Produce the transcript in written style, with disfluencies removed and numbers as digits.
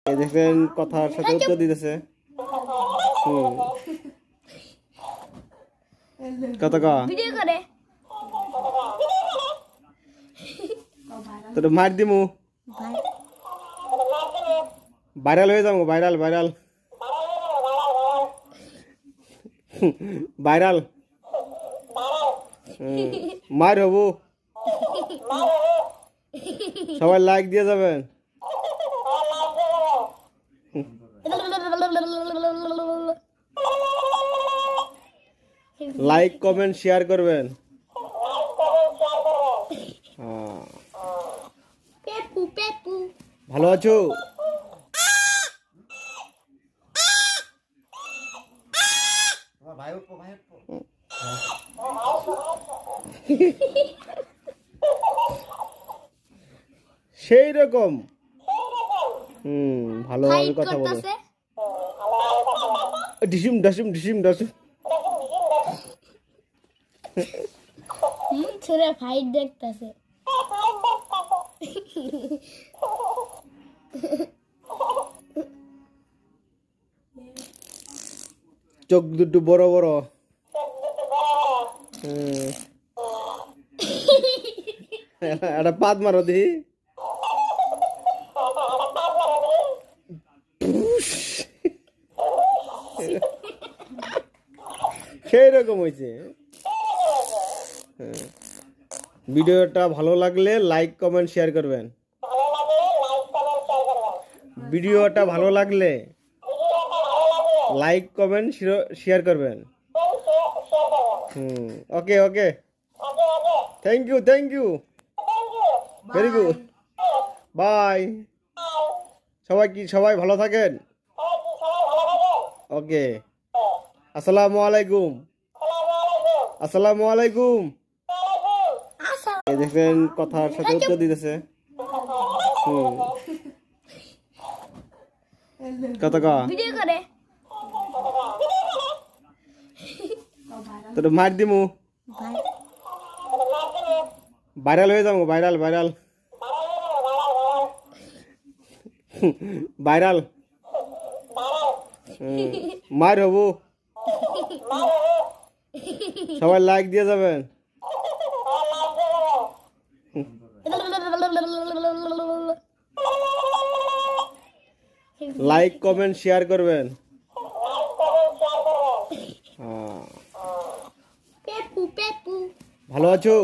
এই দেখেন কথার সাথে উত্তর দিতেছে। কত কা ভিডিও করে তোর মার দিমু, ভাইরাল হয়ে যাবো, ভাইরাল ভাইরাল ভাইরাল মার হবো, সবাই লাইক দিয়ে যাবেন, লাইক কমেন্ট শেয়ার করবেন। পেপু পেপু ভালো আছো? সেই রকম ভালোভাবে কথা বলো। ডিসিম ডাসিম ডিসিম ডাসিম ছেড়ে ফাইট দেখতেছে। চোখ দুটো বড় বড়। একটা পাত মারো দি। সেই রকম হয়েছে। ভিডিওটা ভালো লাগলে লাইক কমেন্ট শেয়ার করবেন। ভিডিওটা ভালো লাগলে লাইক কমেন্ট শেয়ার করবেন। Okay okay, thank you thank you, very good, bye. সবাই ভালো থাকেন। ওকে, আসসালামু আলাইকুম। আসসালামু আলাইকুম। এই দেখেন কথার সাথে উত্তর দিতেছে। কত কা ভিডিও করে তোর মার দিমু, ভাইরাল হয়ে যাবো, ভাইরাল ভাইরাল ভাইরাল মার হবো, সবাই লাইক দিয়ে যাবেন, লাইক কমেন্ট শেয়ার করবেন। পেপু পেপু ভালো আছো?